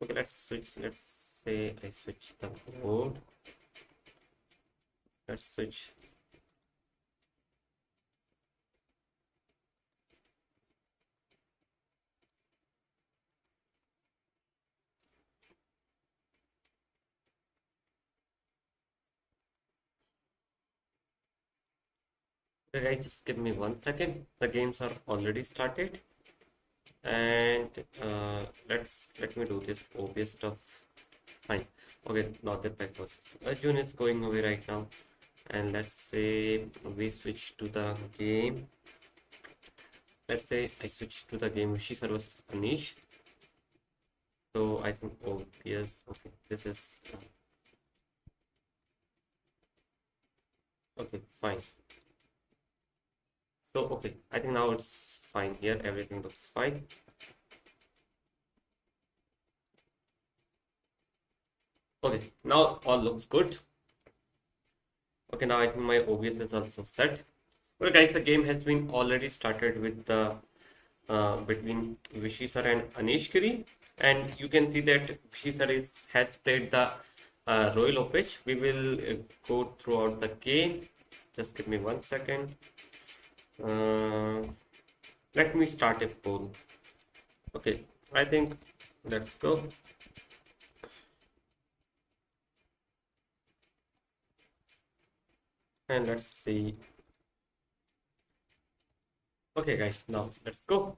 Okay, let's switch. Let's say I switch the board. Let's switch. Okay, guys, just give me 1 second. The games are already started, and let me do this obvious stuff. Fine. Okay, Nodirbek versus Arjun is going away right now, and let's say we switch to the game. Let's say I switch to the game Vishisar versus Anish. So I think, oh yes, okay, this is okay, fine. So okay, I think now it's fine here. Everything looks fine. Okay, now all looks good. Okay, now I think my OBS is also set. Okay, guys, the game has been already started with the between Vishy sir and Anish Giri, and you can see that Vishy sir has played the Royal Opage. We will go throughout the game. Just give me 1 second. Uh, Let me start a poll. Okay, I think let's go. And let's see. Okay, guys, now let's go.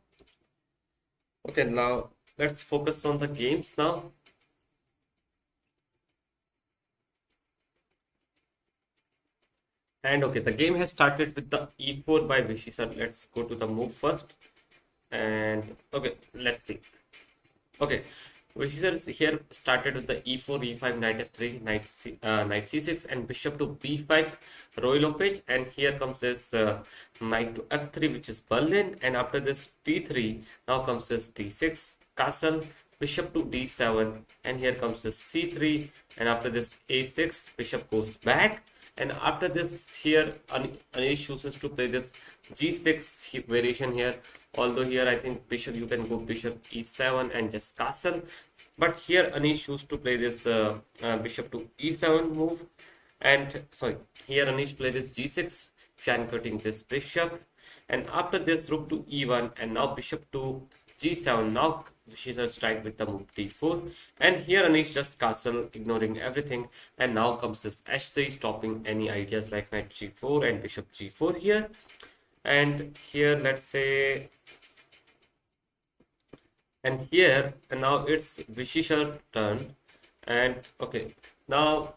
Okay, now let's focus on the games now. And okay, the game has started with the e4 by Vishy sir. Let's go to the move first. And okay, let's see. Okay, Vishy sir is here started with the e4, e5, knight f3, knight c6, and bishop to b5, royal opage. And here comes this knight to f3, which is Berlin. And after this d3, now comes this d6 castle, bishop to d7, and here comes this c3. And after this a6, bishop goes back. And after this, here Anish chooses to play this g6 variation here. Although here I think bishop, you can go bishop e7 and just castle. But here Anish chooses to play this bishop to e7 move. And sorry, here Anish play this g6, flanking this bishop. And after this, rook to e1, and now bishop to g7. Now she's a strike with the move d4. And here Anish just castle, ignoring everything. And now comes this h3, stopping any ideas like knight g4 and bishop g4 here. And here, let's say, and here, and now it's Vishisha's turn. And okay, now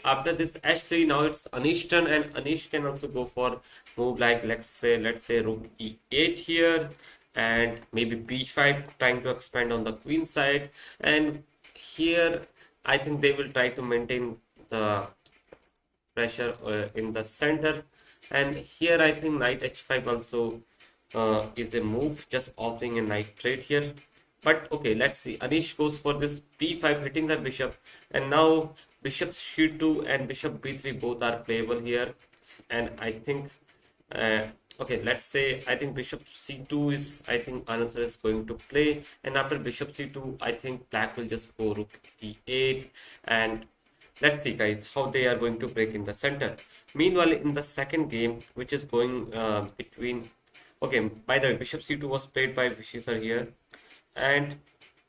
after this h3, now it's Anish turn, and Anish can also go for move like let's say rook e8 here, and maybe b5, trying to expand on the queen side. And here I think they will try to maintain the pressure in the center. And here I think knight h5 also is a move, just offering a knight trade here. But okay, let's see. Anish goes for this b5, hitting the bishop, and now bishop c2 and bishop b3 both are playable here. And I think okay, let's say I think bishop c2 is, I think Anand sir is going to play. And after bishop c2, I think black will just go rook e8. And let's see, guys, how they are going to break in the center. Meanwhile, in the second game, which is going between, okay, by the way, bishop c2 was played by Vishy sir here. And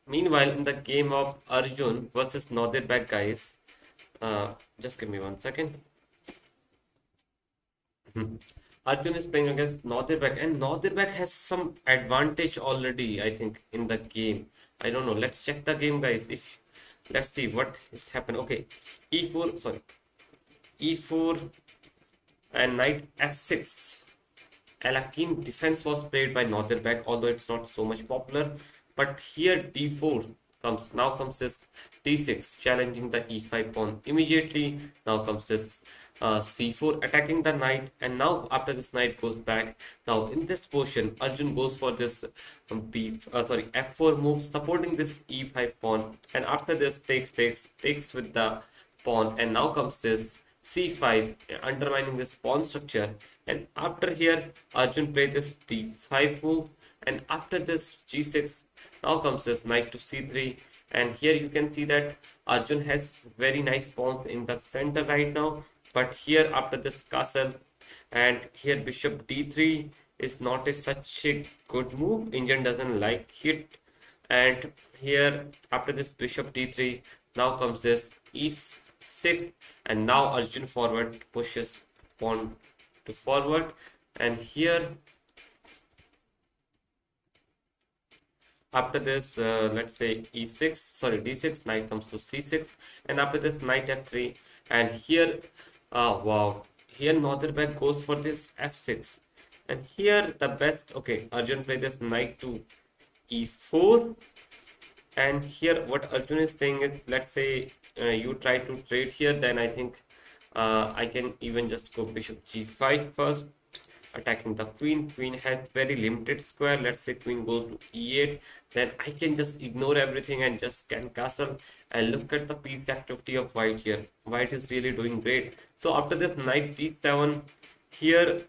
meanwhile, in the game of Arjun versus Nodirbek, guys, just give me 1 second. Arjun is playing against Nodirbek, and Nodirbek has some advantage already, I think, in the game. I don't know. Let's check the game, guys. If let's see what is happening. Okay, e4, sorry, e4 and knight f6. A keen defense was played by Nodirbek, although it's not so much popular. But here d4 comes. Now comes this d6, challenging the e5 pawn immediately. Now comes this c4, attacking the knight. And now after this knight goes back, now in this portion, Arjun goes for this f4 move, supporting this e5 pawn. And after this takes with the pawn. And now comes this c5, undermining this pawn structure. And after here, Arjun played this d5 move. And after this g6, now comes this knight to c3. And here you can see that Arjun has very nice pawns in the center right now. But here after this castle and here bishop d3 is not a such a good move. Indian doesn't like it. And here after this bishop d3, now comes this e6, and now Arjun forward pushes pawn to forward. And here after this let's say e6, sorry d6, knight comes to c6, and after this knight f3. And here wow, here Nodirbek goes for this f6, and here the best, okay, Arjun play this knight to e4. And here what Arjun is saying is, let's say you try to trade here, then I think I can even just go bishop g5 first, attacking the queen. Queen has very limited square. Let's say queen goes to e8, then I can just ignore everything and just scan castle. And look at the piece activity of white here. White is really doing great. So after this knight d7, here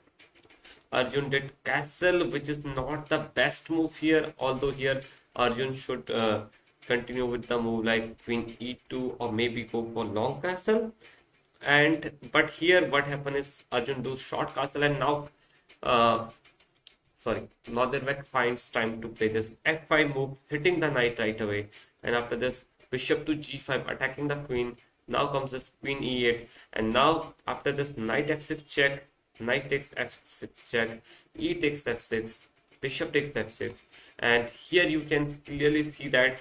Arjun did castle, which is not the best move here, although here Arjun should continue with the move like queen e2 or maybe go for long castle. And but here what happened is Arjun does short castle, and now uh, sorry, Nodirbek finds time to play this f5 move, hitting the knight right away. And after this bishop to g5, attacking the queen. Now comes this queen e8, and now after this knight f6 check, knight takes f6 check, e takes f6, bishop takes f6. And here you can clearly see that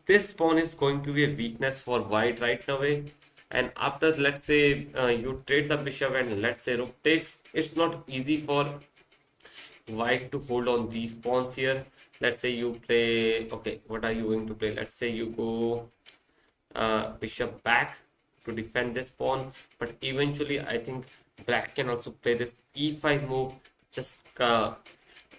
this pawn is going to be a weakness for white right away. And after, let's say you trade the bishop and let's say rook takes, it's not easy for white to hold on these pawns here. Let's say you play, okay, what are you going to play? Let's say you go bishop back to defend this pawn, but eventually I think black can also play this e5 move. Just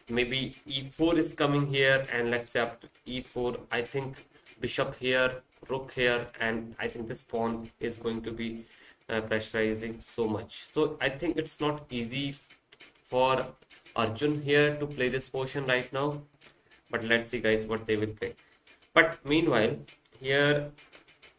maybe e4 is coming here, and let's say after e4 I think bishop here, rook here, and I think this pawn is going to be pressurizing so much. So I think it's not easy for Arjun here to play this portion right now, but let's see guys what they will play. But meanwhile here,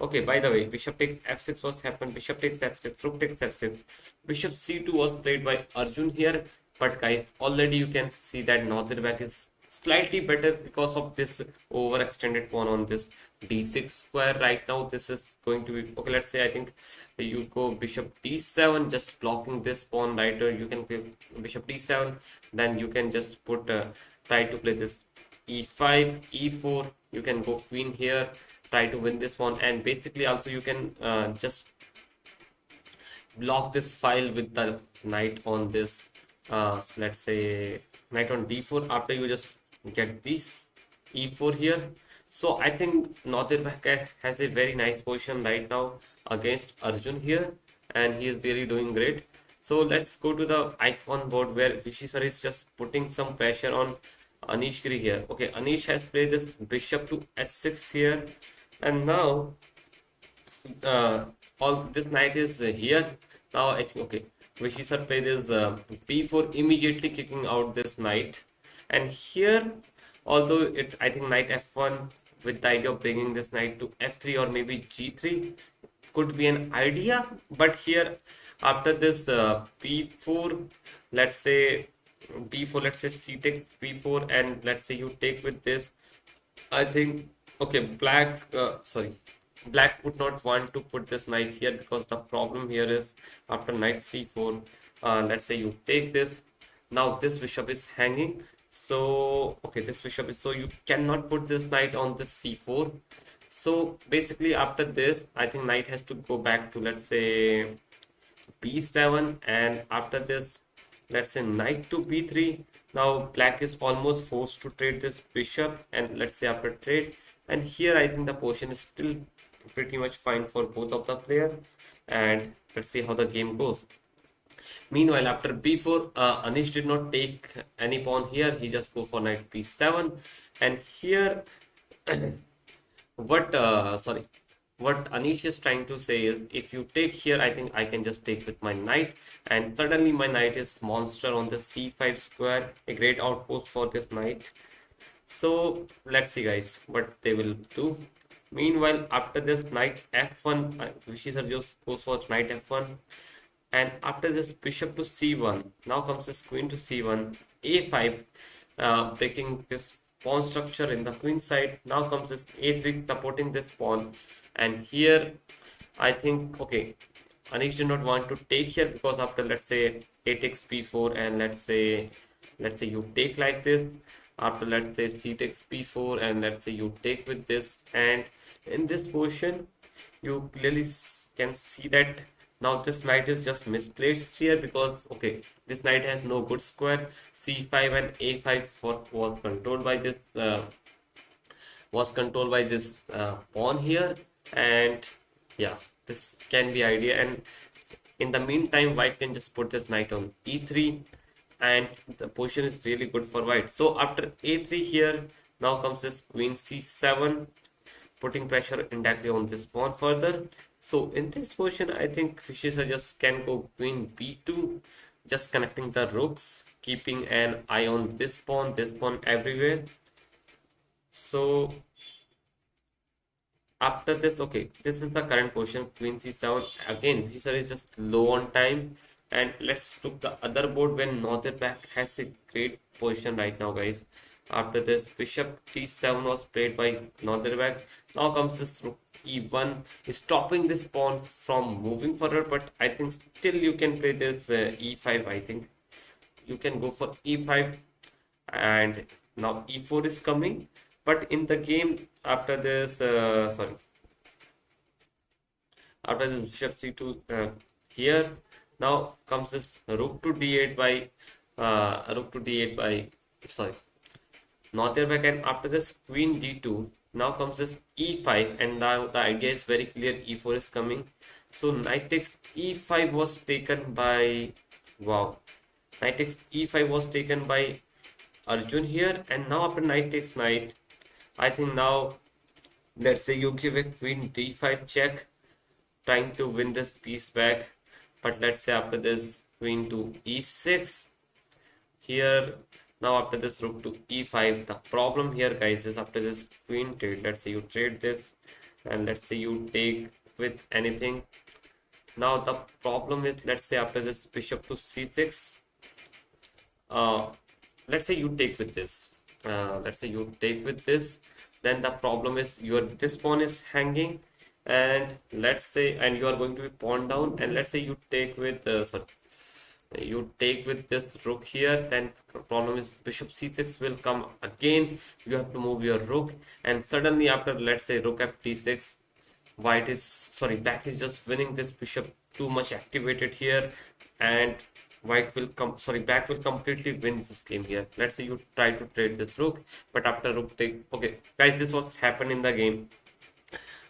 okay, by the way, bishop takes f6 was happened, bishop takes f6, rook takes f6, bishop c2 was played by Arjun here. But guys, already you can see that Nodirbek is slightly better because of this overextended pawn on this d6 square right now. This is going to be, okay, let's say I think you go bishop d7, just blocking this pawn right, or you can play bishop d7, then you can just put try to play this e5, e4, you can go queen here, try to win this one. And basically also you can just block this file with the knight on this let's say knight on d4, after you just get this e4 here. So I think Nodirbek has a very nice position right now against Arjun here, and he is really doing great. So let's go to the icon board where Vishy sir is just putting some pressure on Anish Giri here. Okay, Anish has played this bishop to h6 here, and now all this knight is here. Now I think, okay, Vishy sir played is b4, immediately kicking out this knight. And here, although it, I think knight f1 with the idea of bringing this knight to f3 or maybe g3 could be an idea. But here after this b4, let's say b4, let's say c takes b4, and let's say you take with this, I think, okay, black would not want to put this knight here, because the problem here is after knight c4, let's say you take this, now this bishop is hanging. So okay, this bishop is, so you cannot put this knight on this c4. So basically after this, I think knight has to go back to, let's say, b7, and after this, let's say knight to b3. Now black is almost forced to trade this bishop, and let's say after trade, and here I think the position is still pretty much fine for both of the player, and let's see how the game goes. Meanwhile, after b4, Anish did not take any pawn here. He just go for knight b7, and here what what Anish is trying to say is, if you take here, I think I can just take with my knight, and suddenly my knight is monster on the c5 square, a great outpost for this knight. So let's see guys what they will do. Meanwhile, after this knight f1, Rishi sir just goes for knight f1, and after this bishop to c1. Now comes this queen to c1, a5, breaking this pawn structure in the queen side. Now comes this a3 supporting this pawn, and here I think okay, Anish did not want to take here because after let's say a takes b4 and let's say you take like this, after let's say c takes b4 and let's say you take with this, and in this position you clearly can see that now this knight is just misplaced here because okay, this knight has no good square. c5 and a5 for, was controlled by this pawn here, and yeah, this can be idea. And in the meantime, white can just put this knight on e3, and the position is really good for white. So after a3 here, now comes this queen c7, putting pressure indirectly on this pawn further. So in this position, I think fishes just can go queen b2, just connecting the rooks, keeping an eye on this pawn everywhere. So after this, okay, this is the current position, queen c7. Again, fisher is just low on time, and let's look the other board when Nodirbek has a great position right now, guys. After this, bishop d7 was played by Nodirbek. Now comes this rook e1, is stopping this pawn from moving forward, but I think still you can play this e5. I think you can go for e5, and now e4 is coming. But in the game after this, after this bishop c2 here, now comes this rook to d8 by sorry, Nodirbek, and after this queen d2, now comes this e5, and now the idea is very clear, e4 is coming. So knight takes e5 was taken by, wow, knight takes e5 was taken by Arjun here, and now after knight takes knight, I think now let's say you give a queen d5 check, trying to win this piece back. But let's say after this queen to e6 here, now after this rook to e5, the problem here, guys, is after this queen trade, let's say you trade this and let's say you take with anything. Now the problem is, let's say after this bishop to c6, let's say you take with this, then the problem is your this pawn is hanging, and let's say, and you are going to be pawn down, and let's say you take with you take with this rook here, then the problem is bishop c6 will come again, you have to move your rook, and suddenly after let's say rook f d6, black is just winning this bishop, too much activated here, and black will completely win this game here. Let's say you try to trade this rook, but after rook takes, okay guys, this was happened in the game.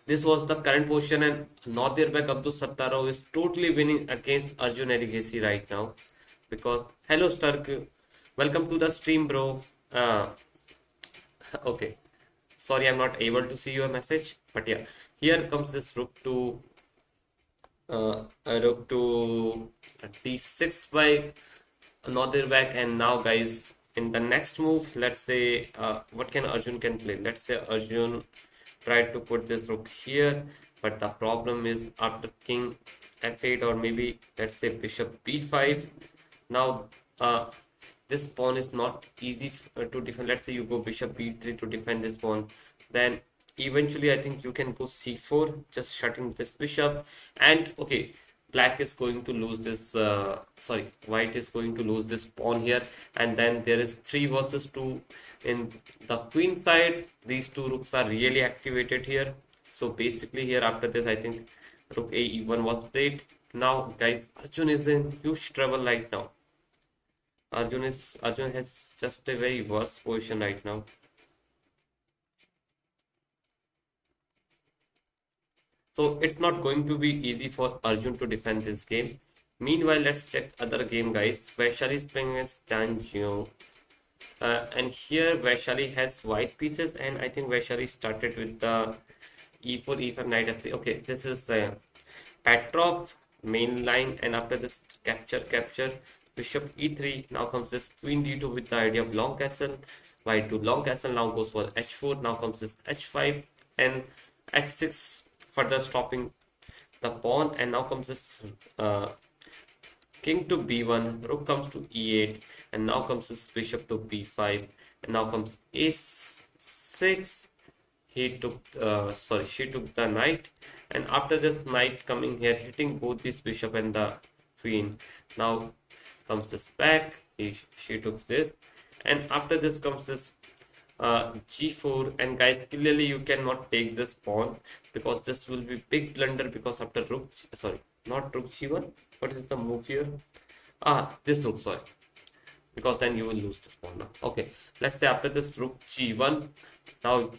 This was the current position, and Nodirbek Abdul Sattarov is totally winning against Arjun Erigesi right now. Because hello Stark, welcome to the stream, bro. Okay, sorry I'm not able to see your message, but yeah, here comes this rook to d6 by Nodirbek, and now guys, in the next move, let's say what can Arjun can play. Let's say Arjun tried to put this rook here, but the problem is after king f8, or maybe let's say bishop b5, now this pawn is not easy to defend. Let's say you go bishop b3 to defend this pawn, then eventually I think you can go c4, just shutting this bishop, and okay, black is going to lose this white is going to lose this pawn here, and then there is 3 versus 2 in the queen side. These 2 rooks are really activated here. So basically here after this, I think rook a e1 was played. Now guys, Arjun is in huge trouble right now. Arjun has just a very worse position right now. So it's not going to be easy for Arjun to defend this game. Meanwhile, let's check other game, guys. Vaishali is playing against Tan Jio. And here Vaishali has white pieces, and I think Vaishali started with the e4, e5, knight f3. Okay, this is Petrov main line, and after this capture, bishop e3. Now comes this queen d2 with the idea of long castle. White to long castle, now goes for h4. Now comes this h5, and h6, further stopping the pawn. And now comes this king to b1, rook comes to e8, and now comes this bishop to b5, and now comes a6. He took sorry, she took the knight, and after this knight coming here hitting both this bishop and the queen. Now comes this back, she took this, and after this comes this g4. And guys, clearly you cannot take this pawn because this will be big blunder, because after rook, sorry, not rook g1, what is the move here? This rook, sorry, because then you will lose this pawn now. Okay, let's say after this rook g1, now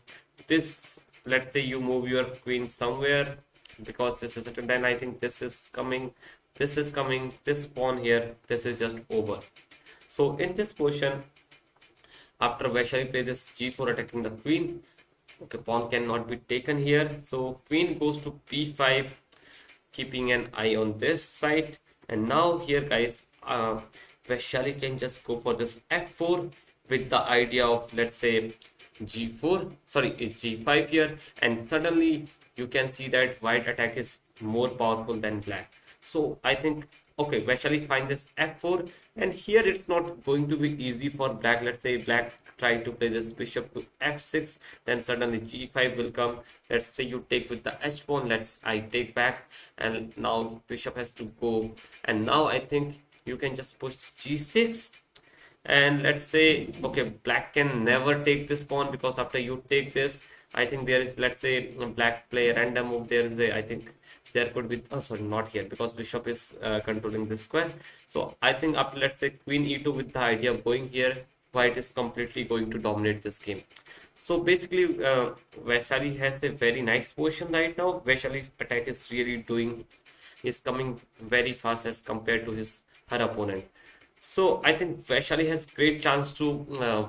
this, let's say you move your queen somewhere, because this is it, and then I think this is coming, this is coming, this pawn here, this is just over. So in this position, after Vaishali play this g4 attacking the queen, okay, pawn cannot be taken here, so queen goes to b5, keeping an eye on this side. And now here guys, Vaishali can just go for this f4 with the idea of, let's say, g4, sorry, g5 here, and suddenly you can see that white attack is more powerful than black. So I think, okay, Vaishali find this f4, and here it's not going to be easy for black. Let's say black try to play this bishop to f6, then suddenly g5 will come. Let's say you take with the h pawn, I take back, and now bishop has to go, and now I think you can just push g6. And let's say, okay, black can never take this pawn, because after you take this, I think there is, let's say, black play a random move, there is a, I think there could be, oh sorry, not here, because bishop is controlling this square. So I think after, let's say, queen e2 with the idea of going here, white is completely going to dominate this game. So basically, Vaishali has a very nice position right now. Vaishali's attack is really doing, is coming very fast as compared to her opponent. So I think Vaishali has great chance to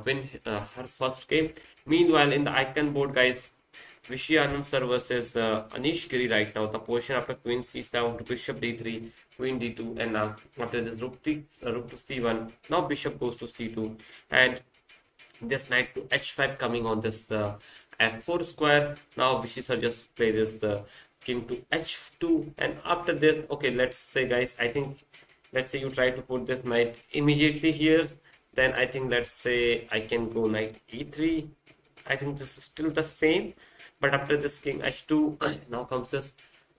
win her first game. Meanwhile, in the icon board, guys, Vishy Anand sir versus Anish Giri right now. The position after queen c7 to bishop d3, queen d2, and after this rook to c1. Now bishop goes to c2, and this knight to h5 coming on this f4 square. Now Vishy sir just play this king to h2, and after this, okay, let's say guys, I think, let's say you try to put this knight immediately here, then I think, let's say I can go knight e3. I think this is still the same, but after this king h2, now comes this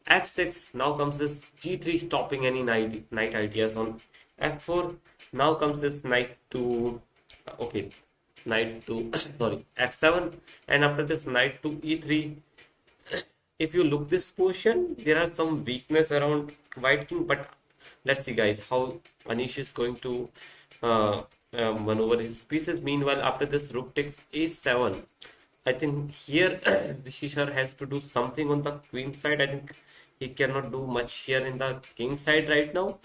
f6, now comes this g3, stopping any knight ideas on f4. Now comes this knight to, okay, knight to sorry, f7, and after this knight to e3. If you look this position, there are some weakness around white king, but let's see guys how Anish is going to maneuver his pieces. Meanwhile, after this rook takes a7, I think here Vishisar has to do something on the queen side. I think he cannot do much here in the king side right now,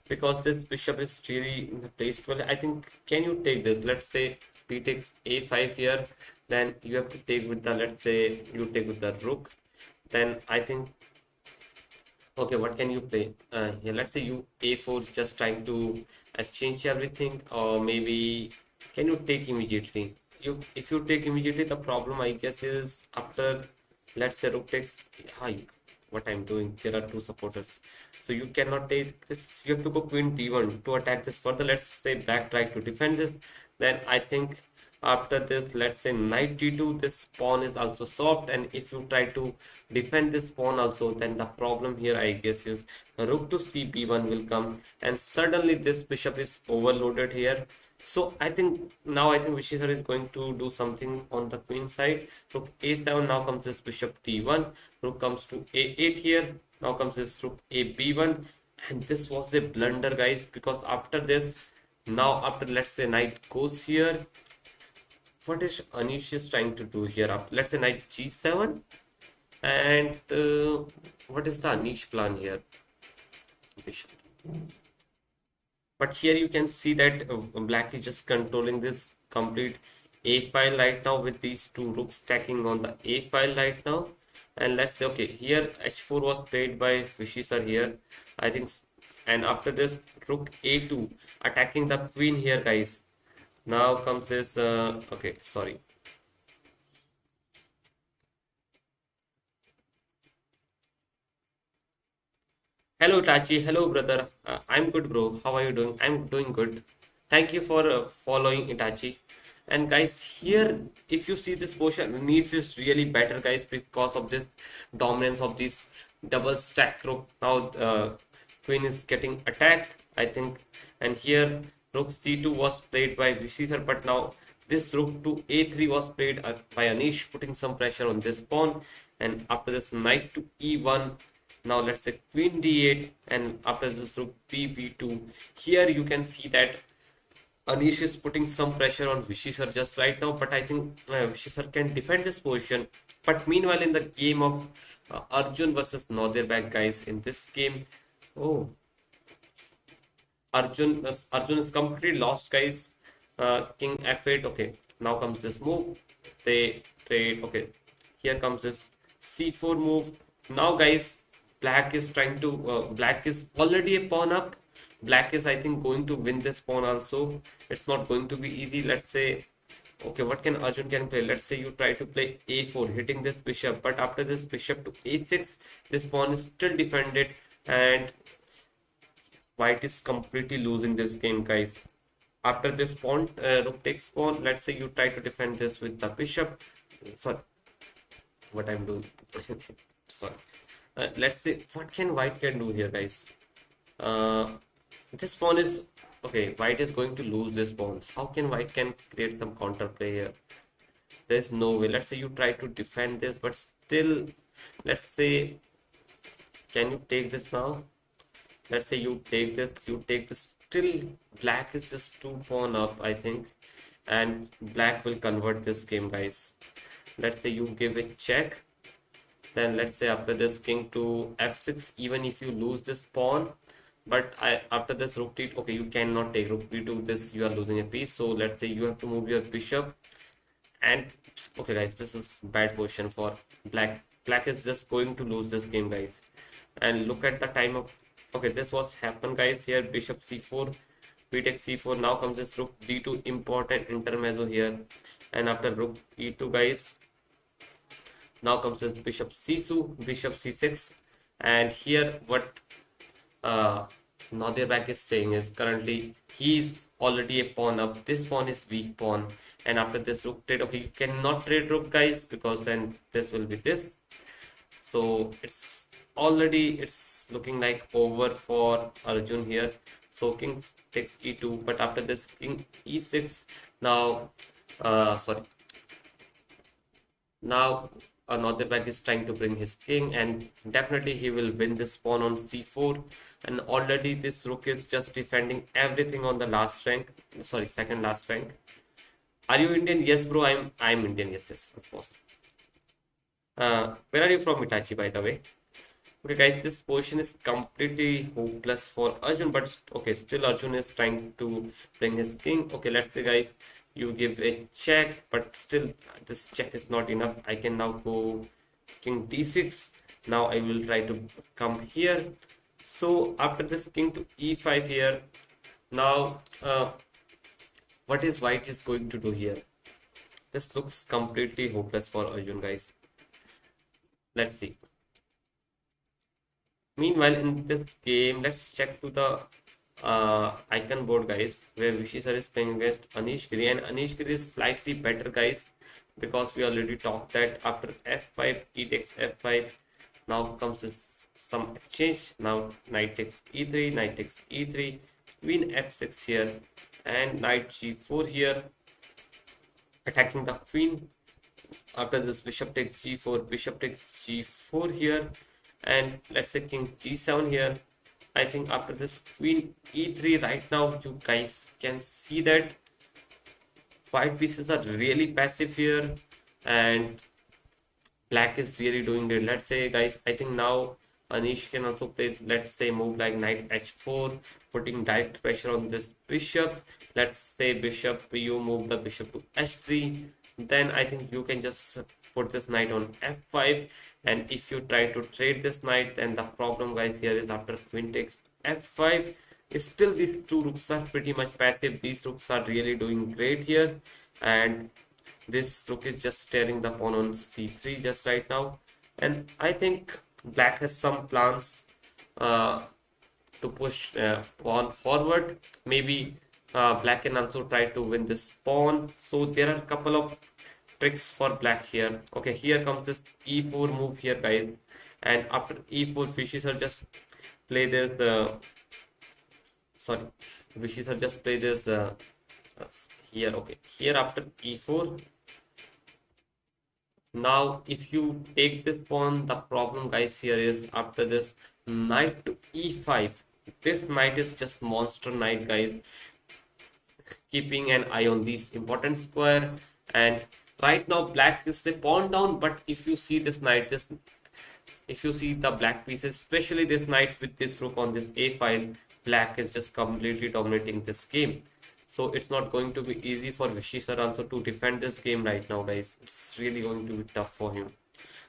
because this bishop is really placed well. I think, can you take this? Let's say b takes a5 here, then you have to take with the, let's say you take with the rook, then I think, okay, what can you play here? Let's say you a4, just trying to exchange everything, or maybe can you take immediately? If you take immediately, the problem I guess is after, let's say rook takes, what I'm doing, there are two supporters, so you cannot take this. You have to go queen d1 to attack this further. Let's say black try to defend this, then I think after this, let's say knight d2, this pawn is also soft, and if you try to defend this pawn also, then the problem here I guess is rook to c b1 will come, and suddenly this bishop is overloaded here. So I think now, I think Vishy sir is going to do something on the queen side. Rook a7, now comes this bishop d1, rook comes to a8 here, now comes this rook a b1, and this was a blunder guys, because after this, now after, let's say knight goes here, what is Anish is trying to do here? Let's say knight g7, and what is the Anish plan here? Bishop. But here you can see that black is just controlling this complete a file right now, with these two rooks stacking on the a file right now. And let's say, okay, here h4 was played by Vishy sir here, I think, and after this rook a2 attacking the queen here guys. Now comes this okay, sorry, Hello, Tachi. Hello, brother. I'm good, bro. How are you doing? I'm doing good. Thank you for following Itachi. And guys, here, if you see this portion, Nice is really better, guys, because of this dominance of this double stack rook. Now, Queen is getting attacked, I think. And here, Rook C2 was played by VC sir, but now this Rook to A3 was played by Anish, putting some pressure on this pawn. And after this, Knight to E1. Now let's say Queen D8, and after this Rook B2. Here you can see that Anish is putting some pressure on Vishy sir just right now, but I think Vishy sir can defend this position. But meanwhile, in the game of Arjun versus Nodirbek, guys, in this game, oh, Arjun is completely lost, guys. King F8. Okay, now comes this move. They trade. Okay, here comes this C4 move. Now, guys, Black is trying to. Black is already a pawn up. Black is, I think, going to win this pawn also. It's not going to be easy. Let's say. Okay, what can Arjun can play? Let's say you try to play A4, hitting this bishop, but after this bishop to A6, this pawn is still defended, and White is completely losing this game, guys. After this pawn, rook takes pawn. Let's say you try to defend this with the bishop. Sorry, what I'm doing. Sorry. Let's say what can White can do here, guys. Uh, this pawn is okay. White is going to lose this pawn. How can White can create some counter play here? There's no way. Let's say you try to defend this, but still, let's say, can you take this now? Let's say you take this. Still, Black is just two pawn up, I think, and Black will convert this game, guys. Let's say you give a check, then let's say after this king to f6, even if you lose this pawn, but after this rook d, okay, you cannot take rook d2, this you are losing a piece. So let's say you have to move your bishop, and okay, guys, this is bad position for Black. Black is just going to lose this game, guys. And look at the time of, okay, this was happened, guys. Here bishop c4, b takes c4. Now comes this rook d2, important intermezzo here. And after rook e2, guys, now comes this bishop c2, bishop c6. And here what uh Nodirbek is saying is currently he's already a pawn up. This pawn is weak pawn, and after this rook trade, okay, you cannot trade rook, guys, because then this will be this. So it's looking like over for Arjun here. So king takes e2, but after this king e6. Now sorry, now another back is trying to bring his king, and definitely he will win this pawn on c4. And already this rook is just defending everything on the last rank, sorry, second last rank. Are you Indian? Yes, bro, I'm Indian. Yes, of course. Where are you from, Itachi, by the way? Okay, guys, this position is completely hopeless for Arjun, but okay, still Arjun is trying to bring his king. Okay, let's say, guys, you give a check, but still this check is not enough. I can now go king d6. Now I will try to come here. So after this king to e5 here, now what is White is going to do here? This looks completely hopeless for Arjun, guys. Let's see. Meanwhile, in this game, let's check to the icon board, guys, where Vishy sir is playing against Anish Giri, and Anish Giri is slightly better, guys, because we already talked that after f5, e takes f5. Now comes this, some exchange. Now knight takes e3, knight takes e3, queen f6 here, and knight g4 here, attacking the queen. After this, bishop takes g4, bishop takes g4 here, and let's say king g7 here. I think after this queen e3, right now you guys can see that white pieces are really passive here, and black is really doing it. Let's say, guys, I think now Anish can also play, let's say, move like knight h4, putting direct pressure on this bishop. Let's say bishop, you move the bishop to h3. Then I think you can just put this knight on f5. And if you try to trade this knight, then the problem, guys, here is after queen takes f5, still these two rooks are pretty much passive. These rooks are really doing great here. And this rook is just staring the pawn on c3 just right now. And I think black has some plans uh, to push pawn forward. Maybe black can also try to win this pawn. So there are a couple of tricks for black here. Okay, here comes this e4 move here, guys. And after e4, fishes are just play this sorry, fishes are just play this uh, here. Okay, here after e4. Now, if you take this pawn, the problem, guys, here is after this knight to e5. This knight is just monster knight, guys, keeping an eye on this important square. And right now, black is a pawn down. But if you see this knight, if you see the black pieces, especially this knight with this rook on this a file, black is just completely dominating this game. So it's not going to be easy for Vishy sir also to defend this game right now, guys. It's really going to be tough for him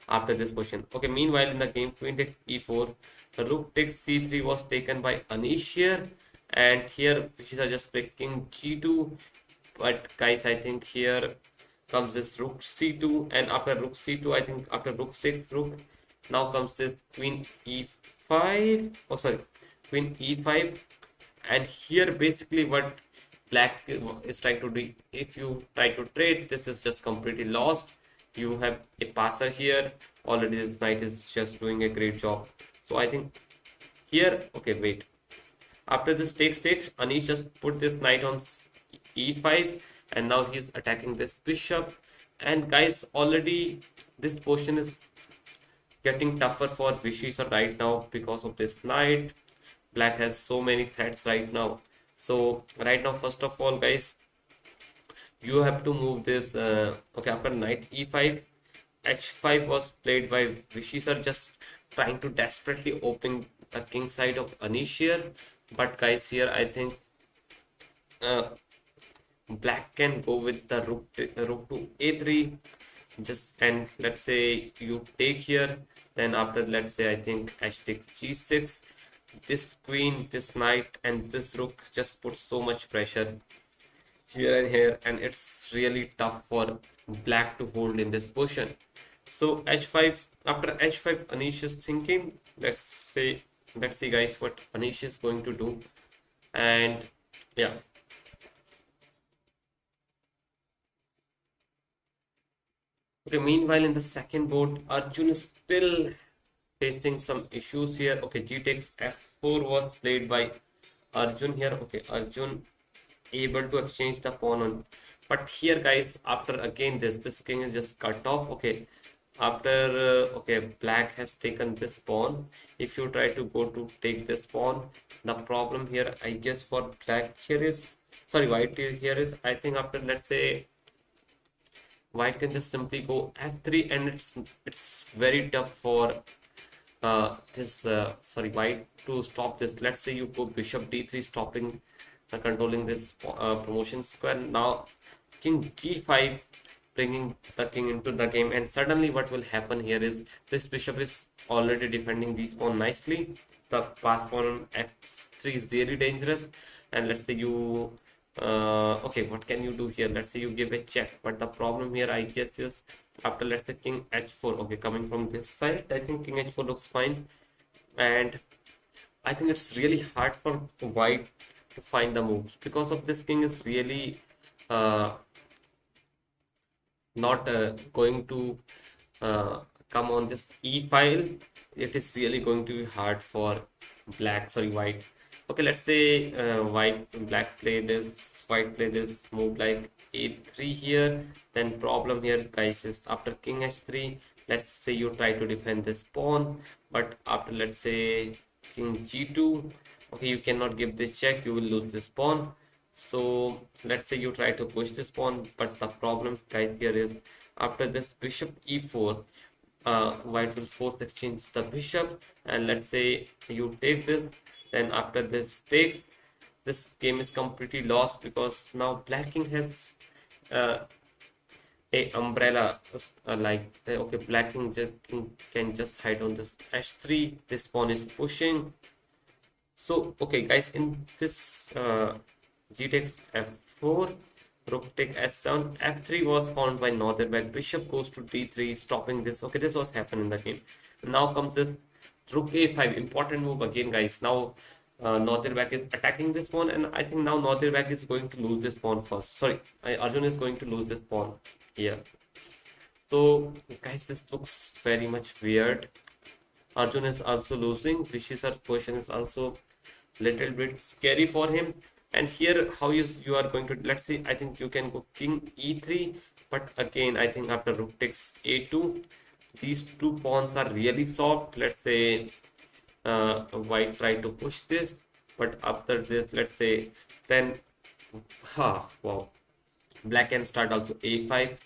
after this position. Okay, meanwhile in the game, queen takes e4, rook takes c3 was taken by Anish here, and here Vishy sir just picking g2. But guys, I think here comes this rook c2, and after rook c2, I think after rook takes rook, now comes this queen e5. Oh, sorry, queen e5, and here basically what black is trying to do, if you try to trade, this is just completely lost. You have a passer here already. This knight is just doing a great job. So I think here, okay, wait, after this takes, Anish just put this knight on e5, and now he's attacking this bishop. And guys, already this position is getting tougher for Vishy sir right now because of this knight. Black has so many threats right now. So right now, first of all, guys, you have to move this. Okay, after knight e5, h5 was played by Vishy sir, just trying to desperately open the king side of Anish here. But guys, here I think uh, black can go with the rook to a3, just, and let's say you take here. Then after, let's say, I think h takes g6. This queen, this knight, and this rook just puts so much pressure here and here, and it's really tough for black to hold in this position. So h5, after h5, Anish is thinking. Let's see, guys, what Anish is going to do. And yeah. Okay, meanwhile, in the second board, Arjun is still facing some issues here. Okay, g takes f4 was played by Arjun here. Okay, Arjun able to exchange the pawn on. But here, guys, after again this king is just cut off. Okay, after okay, black has taken this pawn. If you try to go to take this pawn, the problem here, I guess, for black here is, sorry, white here is, I think after, let's say, white can just simply go f3, and it's very tough for this sorry, white to stop this. Let's say you go bishop d3, stopping controlling this promotion square. Now king g5, bringing the king into the game, and suddenly what will happen here is this bishop is already defending these pawn nicely. The pass pawn on f3 is really dangerous. And let's say you okay, what can you do here? Let's say you give a check, but the problem here, I guess, is after, let's say, king h4. Okay, coming from this side, I think king h4 looks fine, and I think it's really hard for white to find the moves because of this king is really not going to come on this e file. It is really going to be hard for white. Okay, let's say black play this, white play this move like a3 here. Then problem here, guys, is after king h3, let's say you try to defend this pawn, but after, let's say, king g2, okay, you cannot give this check, you will lose this pawn. So let's say you try to push this pawn, but the problem, guys, here is after this bishop e4, white will force exchange the bishop, and let's say you take this. Then after this takes, this game is completely lost because now black king has a umbrella okay, black king can just hide on this h3. This pawn is pushing. So okay, guys, in this g takes f4, rook take s7, f3 was found by Nodirbek, bishop goes to d3, stopping this. Okay, this was happening in the game. Now comes this rook a5, important move again, guys. Now Nodirbek is attacking this pawn, and I think now Nodirbek is going to lose this pawn first. Sorry, Arjun is going to lose this pawn here. So guys, this looks very much weird. Arjun is also losing. Vishisar's position is also little bit scary for him. And here, how you are going to, let's see, I think you can go king e3, but again, I think after rook takes a2, these two pawns are really soft. Let's say white try to push this, but after this, let's say, then, wow, black can start also a5,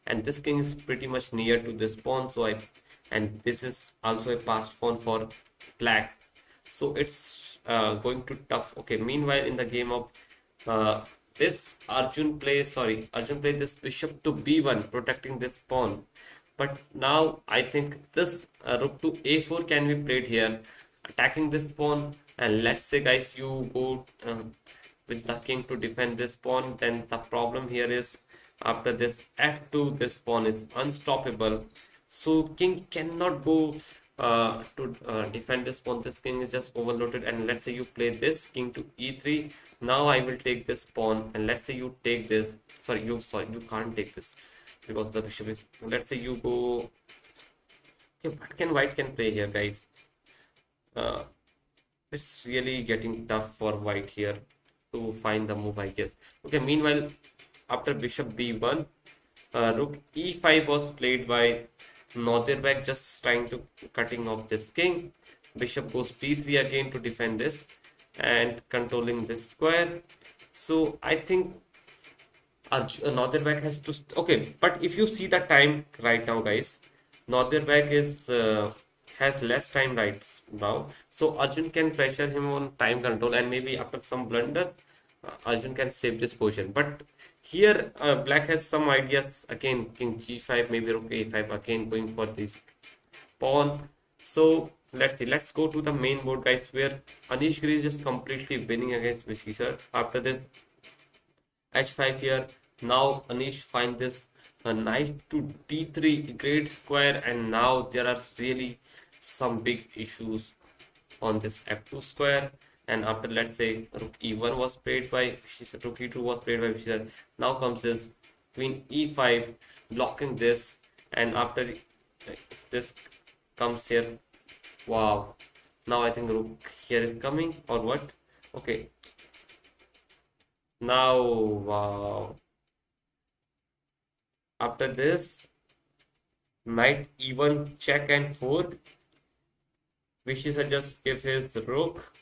and this king is pretty much near to this pawn, so and this is also a passed pawn for black, so it's going to tough. Okay, meanwhile in the game of this Arjun played this bishop to b1, protecting this pawn, but now I think this rook to a4 can be played here, attacking this pawn. And let's say, guys, you go with the king to defend this pawn, then the problem here is after this f2, this pawn is unstoppable, so king cannot go to defend this pawn. This king is just overloaded, and let's say you play this king to e3. Now I will take this pawn, and let's say you take this. You can't take this because the bishop is. Let's say you go. Okay, what can white can play here, guys? It's really getting tough for white here to find the move, I guess. Okay, meanwhile, after bishop b1, rook e5 was played by Nodirbek, just trying to cutting off this king. Bishop goes d3 again to defend this and controlling this square. So I think Nodirbek has to okay, but if you see the time right now, guys, Nodirbek is has less time right now, so Arjun can pressure him on time control, and maybe after some blunders, Arjun can save this position. But here, black has some ideas again. King g5, maybe rook a5, again going for this pawn. So let's see. Let's go to the main board, guys, where Anish is just completely winning against Vishisar. After this h5 here, now Anish find this knight to d3, great square, and now there are really some big issues on this f2 square. And after, let's say, rook e1 was played by Vishisar, rook e2 was played by Vishisar. Now comes this queen e5, blocking this, and after this comes here. Wow, now I think rook here is coming, or what? Okay, now wow, after this knight e1 check and fork, Vishisar just give his rook,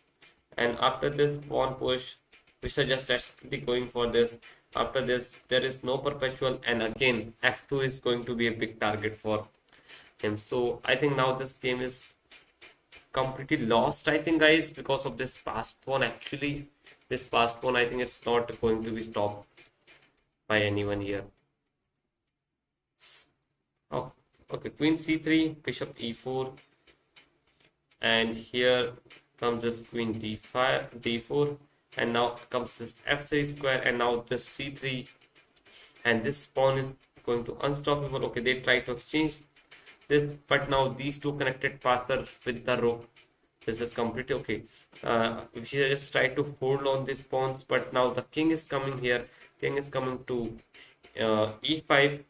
and after this pawn push, Vishisar just desperately going for this. After this, there is no perpetual, and again f2 is going to be a big target for him. So I think now this game is completely lost, I think, guys, because of this passed pawn. Actually, this passed pawn, I think it's not going to be stopped by anyone here. Oh, okay, queen c3, bishop e4, and here comes this queen d5, d4, and now comes this f3 square, and now this c3, and this pawn is going to unstoppable. Okay, they try to exchange this, but now these two connected passer with the rook, this is completely okay. We should just try to hold on these pawns, but now the king is coming here. King is coming to e5,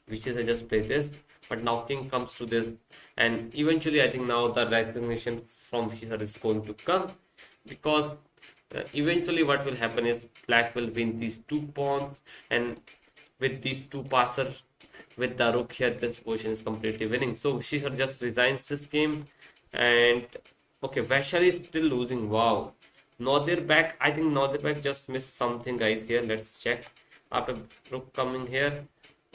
which is I just play this, but now king comes to this, and eventually I think now the resignation from Vishisar is going to come, because eventually what will happen is black will win these two pawns, and with these two passer with the rook here, this position is completely winning. So Vishisar just resigns this game, and okay, Vaishali is still losing. Wow, Nodirbek, I think Nodirbek just missed something, guys. Here, let's check. After rook coming here,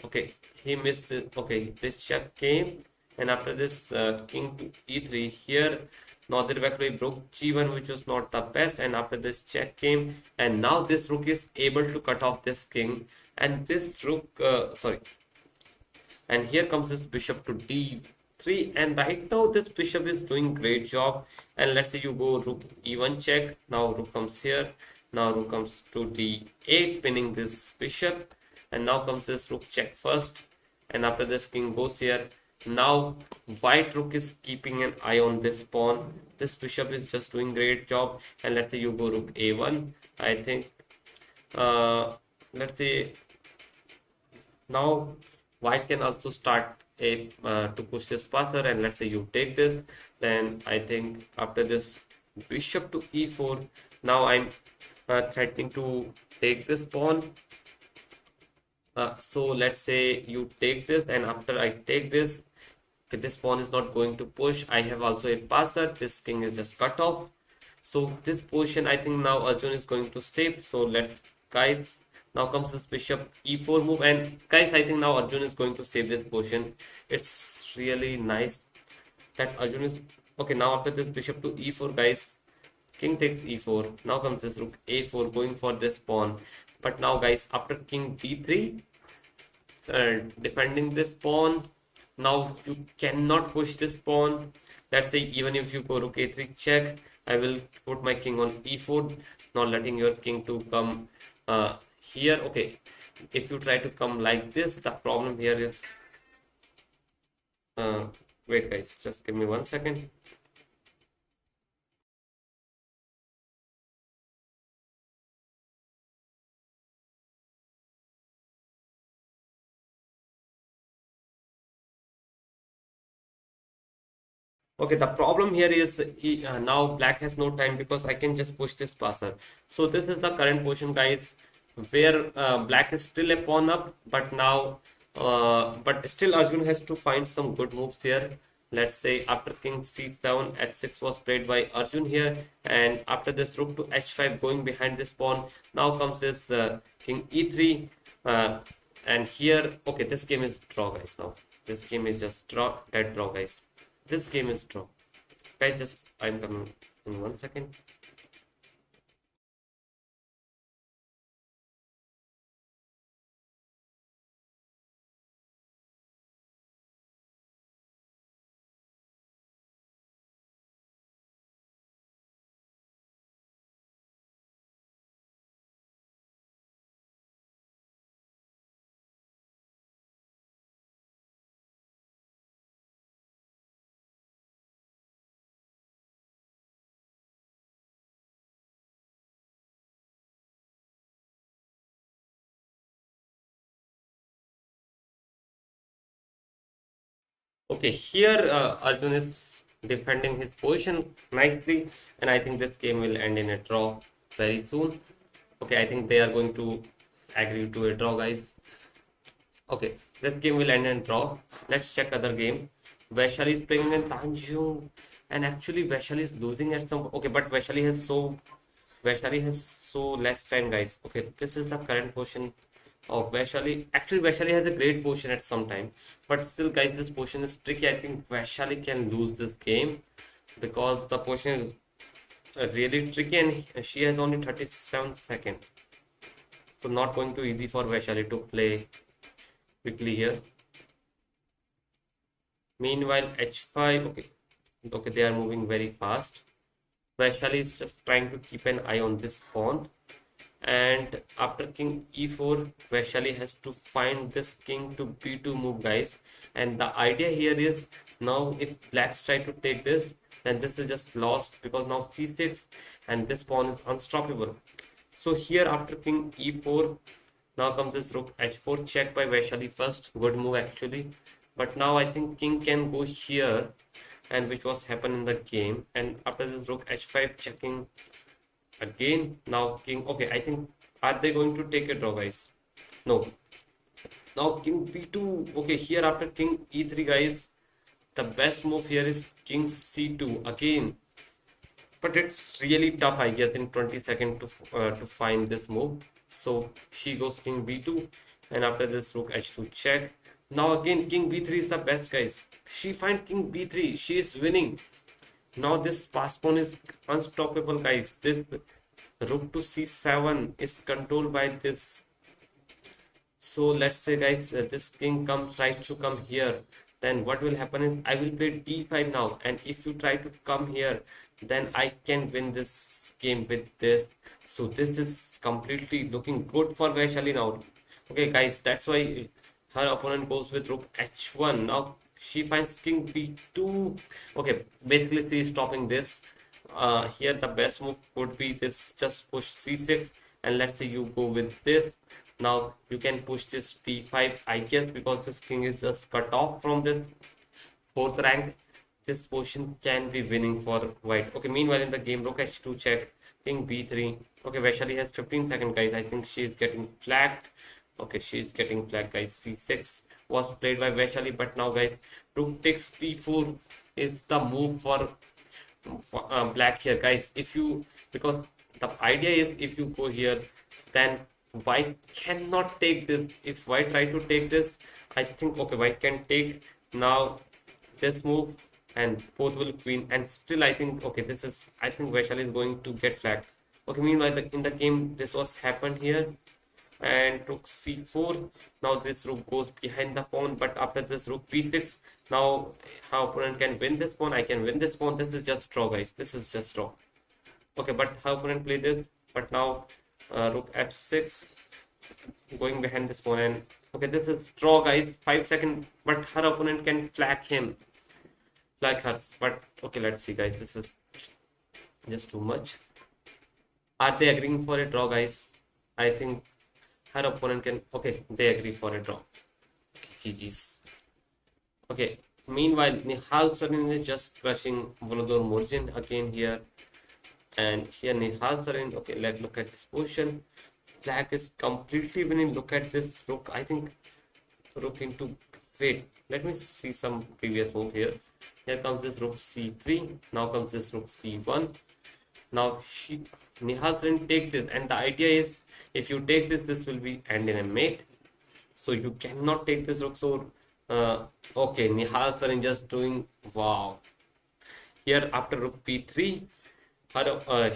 okay, he missed it. Okay, this check came, and after this king to e3 here, Nodirbek played rook g1, which was not the best, and after this check came, and now this rook is able to cut off this king, and this rook and here comes this bishop to d3, and right now this bishop is doing great job. And let's say you go rook e1 check, now rook comes here, now rook comes to d8, pinning this bishop, and now comes this rook check first, and after this king goes here, Now white rook is keeping an eye on this pawn. This bishop is just doing great job. And let's say you go rook a1. I think let's say now white can also start a to push this passer, and let's say you take this. Then I think after this bishop to e4, now I'm threatening to take this pawn. So let's say you take this, and after I take this, okay, this pawn is not going to push. I have also a passer. This king is just cut off. So this position, I think now Arjun is going to save. So let's, guys, now comes this bishop e4 move, and guys, I think now Arjun is going to save this position. It's really nice that Arjun is okay. Now after this bishop to e4, guys, king takes e4. Now comes this rook a4 going for this pawn. But now, guys, after king d3, defending this pawn, now you cannot push this pawn. Let's say even if you go rook a3 check, I will put my king on e4, not letting your king to come here. Okay, if you try to come like this, the problem here is wait, guys, just give me 1 second. Okay, the problem here is now black has no time because I can just push this passer. So this is the current position, guys, where black is still a pawn up, but now, but still Arjun has to find some good moves here. Let's say after king c7, h6 was played by Arjun here, and after this rook to h5 going behind this pawn, now comes this king e3, and here, okay, this game is draw, guys. Now this game is just draw, dead draw, guys. This game is draw. Guys, just I'm coming in 1 second. Okay, here Arjun is defending his position nicely, and I think this game will end in a draw very soon. Okay, I think they are going to agree to a draw, guys. Okay, this game will end in draw. Let's check other game. Vaishali is playing in Tanjung, and actually Vaishali is losing at some. Okay, but Vaishali has so less time, guys. Okay, this is the current position of Vaishali. Actually, Vaishali has a great position at some time, but still, guys, this position is tricky. I think Vaishali can lose this game because the position is really tricky, and she has only 37 seconds. So not going to easy for Vaishali to play quickly here. Meanwhile, h5. Okay, they are moving very fast. Vaishali is just trying to keep an eye on this pawn. And after king e4, Vaishali has to find this king to b2 move, guys. And the idea here is now if blacks try to take this, then this is just lost because now c6 and this pawn is unstoppable. So here after king e4, now comes this rook h4 check by Vaishali first. Good move actually. But now I think king can go here, and which was happen in the game. And after this rook h5 checking again, now king. Okay, I think are they going to take a draw, guys? No. Now king b2. Okay, here after king e3, guys, the best move here is king c2 again. But it's really tough, I guess, in 20 seconds to find this move. So she goes king b2, and after this rook h2 check. Now again king b3 is the best, guys. She find king b3. She is winning. Now this pass pawn is unstoppable, guys. This rook to c7 is controlled by this. So let's say, guys, this king comes, tries to come here. Then what will happen is I will play d5 now. And if you try to come here, then I can win this game with this. So this is completely looking good for Vaishali now. Okay, guys, that's why her opponent goes with rook h1. Now she finds king b2. Okay, basically she is stopping this. Here the best move could be this, just push c6, and let's say you go with this. Now you can push this d5, I guess, because this king is just cut off from this fourth rank. This position can be winning for white. Okay, meanwhile in the game, rook h2 check, king b3. Okay, Vaishali has 15 seconds, guys. I think she is getting flagged. Okay, she is getting flagged, guys. c6 was played by Vaishali, but now, guys, rook takes d4 is the move for black here, guys. If you, because the idea is if you go here, then white cannot take this. If white try to take this, I think, okay, white can take now this move, and both will queen, and still I think, okay, this is, I think Vaishali is going to get flagged. Okay, meanwhile in the game this was happened here, and rook c4. Now this rook goes behind the pawn, but after this rook b6, now how opponent can win this pawn? I can win this pawn. This is just draw, guys. This is just draw. Okay, but how opponent play this? But now rook f6 going behind this pawn, and okay, this is draw, guys. 5 seconds, but her opponent can flag him, flag hers. But okay, let's see, guys. This is just too much. Are they agreeing for a draw, guys? I think her opponent can, okay, they agree for a draw. GG's. Okay, meanwhile Nihal Sarin is just crushing Volodor Morjin again here, and here Nihal Sarin, okay, let's look at this position. Black is completely winning. Look at this rook. I think rook into, wait, let me see some previous move here. Here comes this rook c3. Now comes this rook c1. Now Nihal Sarin take this, and the idea is if you take this, this will be end in a mate. So you cannot take this rook. So okay, Nihal Sarin just doing wow. Here after rook b3,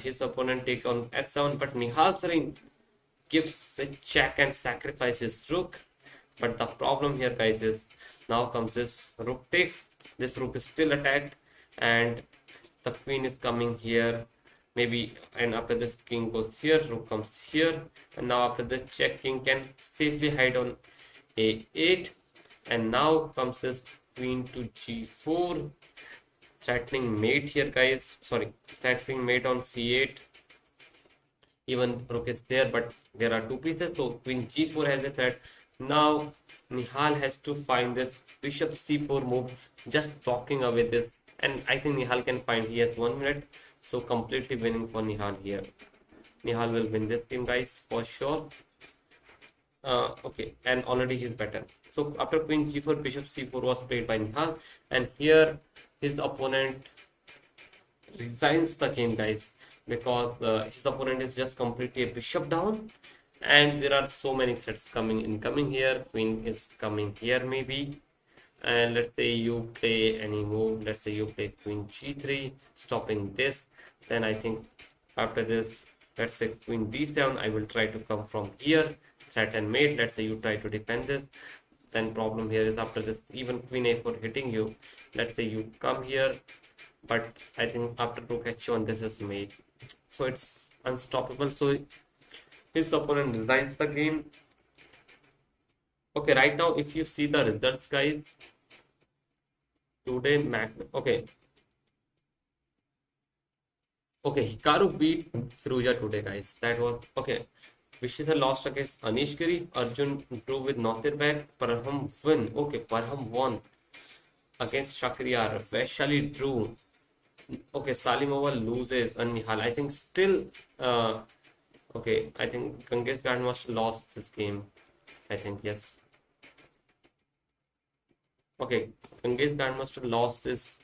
his opponent take on h7, but Nihal Sarin gives a check and sacrifices rook. But the problem here, guys, is now comes this rook takes. This rook is still attacked, and the queen is coming here. Maybe, and after this king goes here, rook comes here, and now after this check, king can safely hide on a8, and now comes this queen to g4, threatening mate here, guys. Sorry, threatening mate on c8. Even rook is there, but there are two pieces, so queen g4 has a threat. Now Nihal has to find this bishop c4 move, just blocking away this, and I think Nihal can find. He has 1 minute, so completely winning for Nihal here. Nihal will win this game, guys, for sure. Okay, and already he's better. So after queen g4, bishop c4 was played by Nihal, and here his opponent resigns the game, guys, because his opponent is just completely a bishop down, and there are so many threats coming here. Queen is coming here maybe, and let's say you play any move. Let's say you play queen g3, stopping this. Then I think after this, let's say queen d7, I will try to come from here, threaten mate. Let's say you try to defend this. Then problem here is after this, even queen a4 hitting you. Let's say you come here, but I think after rook h1, this is mate, so it's unstoppable. So his opponent resigns the game. Okay, right now if you see the results, guys, today okay, Hikaru beat Firuza today, guys. That was okay. Vishisa lost against Anish Giri. Arjun drew with Nodirbek. Parham win. Okay, Parham won against Shakriyar. Vaishali drew. Okay, Salimova loses, and Nihal, I think still okay, I think Ganges Grandmaster lost this game. I think, yes. Okay, Ganges Grandmaster lost this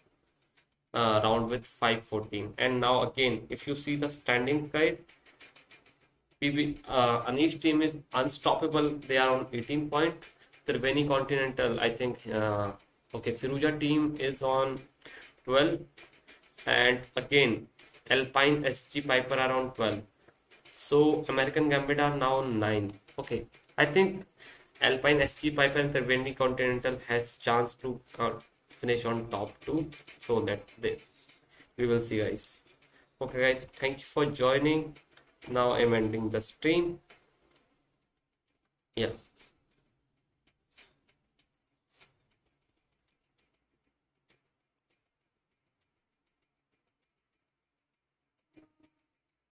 round with 5-14. And now again, if you see the standings, guys, Anish team is unstoppable. They are on 18 points. Triveni Continental, I think, okay, Firuza team is on 12. And again, Alpine SG Piper are on 12. So American Gambit are now on 9. Okay, I think Alpine SG Piper and Triveni Continental has chance to finish on top 2. So that we will see, guys. Okay, guys, thank you for joining. Now I'm ending the stream. Yeah.